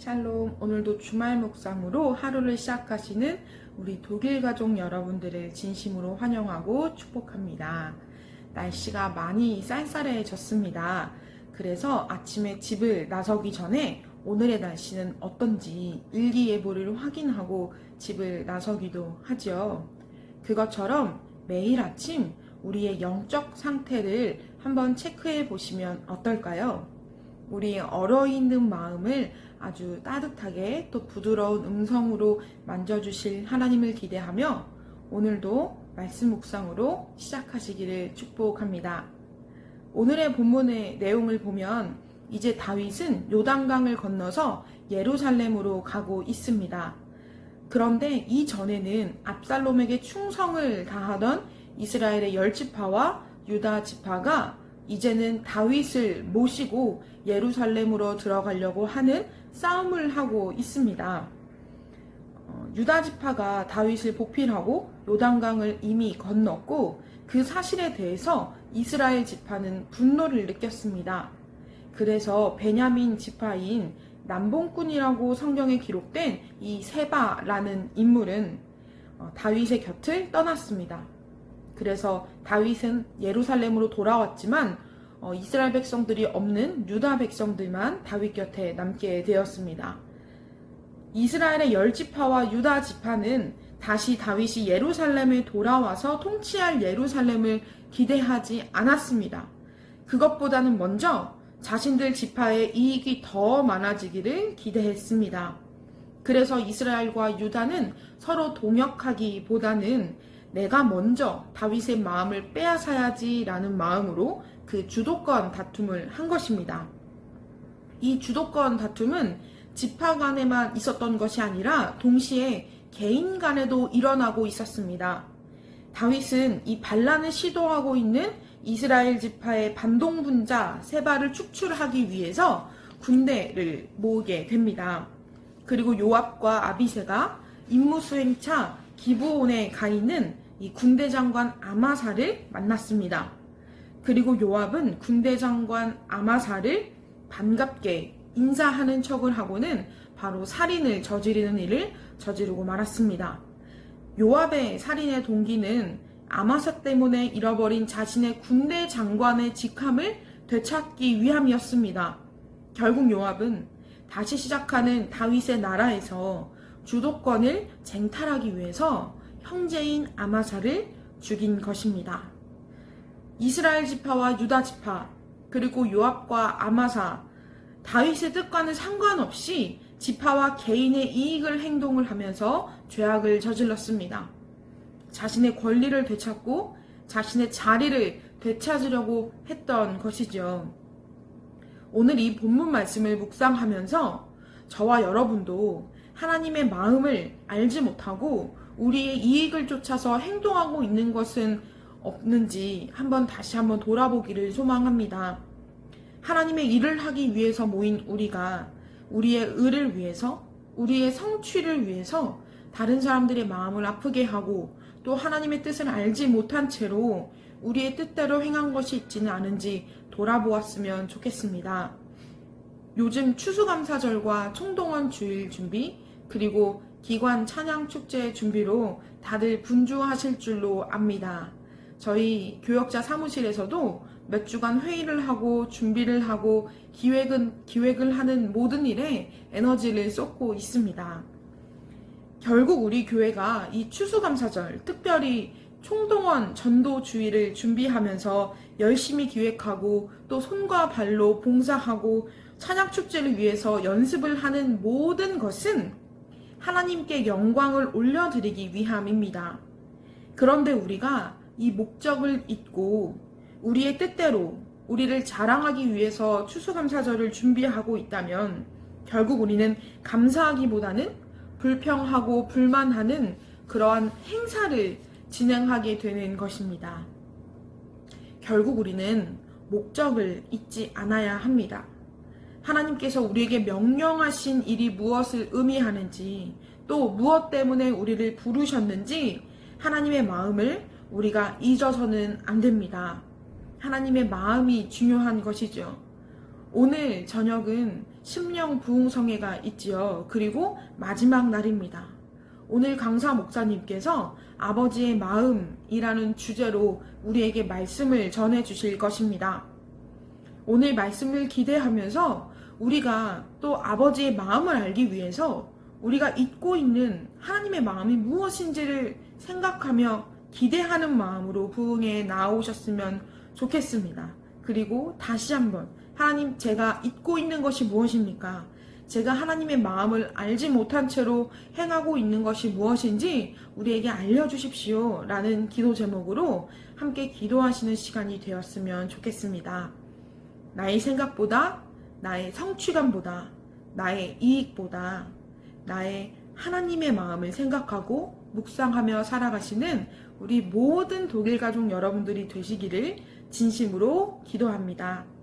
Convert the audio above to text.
샬롬, 오늘도 주말 묵상으로 하루를 시작하시는 우리 독일 가족 여러분들을 진심으로 환영하고 축복합니다. 날씨가 많이 쌀쌀해졌습니다. 그래서 아침에 집을 나서기 전에 오늘의 날씨는 어떤지 일기예보를 확인하고 집을 나서기도 하죠. 그것처럼 매일 아침 우리의 영적 상태를 한번 체크해 보시면 어떨까요? 우리의 얼어있는 마음을 아주 따뜻하게 또 부드러운 음성으로 만져주실 하나님을 기대하며 오늘도 말씀 묵상으로 시작하시기를 축복합니다. 오늘의 본문의 내용을 보면 이제 다윗은 요단강을 건너서 예루살렘으로 가고 있습니다. 그런데 이전에는 압살롬에게 충성을 다하던 이스라엘의 10지파와 유다 지파가 이제는 다윗을 모시고 예루살렘으로 들어가려고 하는 싸움을 하고 있습니다. 유다 지파가 다윗을 보필하고 요단강을 이미 건넜고 그 사실에 대해서 이스라엘 지파는 분노를 느꼈습니다. 그래서 베냐민 지파인 남봉꾼이라고 성경에 기록된 이 세바라는 인물은 다윗의 곁을 떠났습니다. 그래서 다윗은 예루살렘으로 돌아왔지만 이스라엘 백성들이 없는 유다 백성들만 다윗 곁에 남게 되었습니다. 이스라엘의 10지파와 유다 지파는 다시 다윗이 예루살렘에 돌아와서 통치할 예루살렘을 기대하지 않았습니다. 그것보다는 먼저 자신들 지파의 이익이 더 많아지기를 기대했습니다. 그래서 이스라엘과 유다는 서로 동역하기보다는 내가 먼저 다윗의 마음을 빼앗아야지라는 마음으로 그 주도권 다툼을 한 것입니다. 이 주도권 다툼은 지파 간에만 있었던 것이 아니라 동시에 개인 간에도 일어나고 있었습니다. 다윗은 이 반란을 시도하고 있는 이스라엘 지파의 반동분자 세바를 축출하기 위해서 군대를 모으게 됩니다. 그리고 요압과 아비새가 임무수행차 기브온에 가 있는 이 군대 장관 아마사를 만났습니다. 그리고 요압은 군대 장관 아마사를 반갑게 인사하는 척을 하고는 바로 살인을 저지르는 일을 저지르고 말았습니다. 요압의 살인의 동기는 아마사 때문에 잃어버린 자신의 군대 장관의 직함을 되찾기 위함이었습니다. 결국 요압은 다시 시작하는 다윗의 나라에서 주도권을 쟁탈하기 위해서 형제인 아마사를 죽인 것입니다. 이스라엘 지파와 유다 지파 그리고 요압과 아마사 다윗의 뜻과는 상관없이 지파와 개인의 이익을 행동을 하면서 죄악을 저질렀습니다. 자신의 권리를 되찾고 자신의 자리를 되찾으려고 했던 것이죠. 오늘 이 본문 말씀을 묵상하면서 저와 여러분도 하나님의 마음을 알지 못하고 우리의 이익을 쫓아서 행동하고 있는 것은 없는지 다시 한번 돌아보기를 소망합니다. 하나님의 일을 하기 위해서 모인 우리가 우리의 의를 위해서, 우리의 성취를 위해서 다른 사람들의 마음을 아프게 하고 또 하나님의 뜻을 알지 못한 채로 우리의 뜻대로 행한 것이 있지는 않은지 돌아보았으면 좋겠습니다. 요즘 추수감사절과 총동원 주일 준비 그리고 기관 찬양 축제 준비로 다들 분주하실 줄로 압니다. 저희 교역자 사무실에서도 몇 주간 회의를 하고 준비를 하고 기획을 하는 모든 일에 에너지를 쏟고 있습니다. 결국 우리 교회가 이 추수감사절 특별히 총동원 전도 주일을 준비하면서 열심히 기획하고 또 손과 발로 봉사하고 찬양 축제를 위해서 연습을 하는 모든 것은 하나님께 영광을 올려드리기 위함입니다. 그런데 우리가 이 목적을 잊고 우리의 뜻대로 우리를 자랑하기 위해서 추수감사절을 준비하고 있다면 결국 우리는 감사하기보다는 불평하고 불만하는 그러한 행사를 진행하게 되는 것입니다. 결국 우리는 목적을 잊지 않아야 합니다. 하나님께서 우리에게 명령하신 일이 무엇을 의미하는지 또 무엇 때문에 우리를 부르셨는지 하나님의 마음을 우리가 잊어서는 안 됩니다. 하나님의 마음이 중요한 것이죠. 오늘 저녁은 심령 부흥성회가 있지요. 그리고 마지막 날입니다. 오늘 강사 목사님께서 아버지의 마음이라는 주제로 우리에게 말씀을 전해 주실 것입니다. 오늘 말씀을 기대하면서 우리가 또 아버지의 마음을 알기 위해서 우리가 잊고 있는 하나님의 마음이 무엇인지를 생각하며 기대하는 마음으로 부흥에 나오셨으면 좋겠습니다. 그리고 다시 한번 하나님, 제가 잊고 있는 것이 무엇입니까? 제가 하나님의 마음을 알지 못한 채로 행하고 있는 것이 무엇인지 우리에게 알려주십시오 라는 기도 제목으로 함께 기도하시는 시간이 되었으면 좋겠습니다. 나의 생각보다, 나의 성취감보다, 나의 이익보다 나의 하나님의 마음을 생각하고 묵상하며 살아가시는 우리 모든 독일 가족 여러분들이 되시기를 진심으로 기도합니다.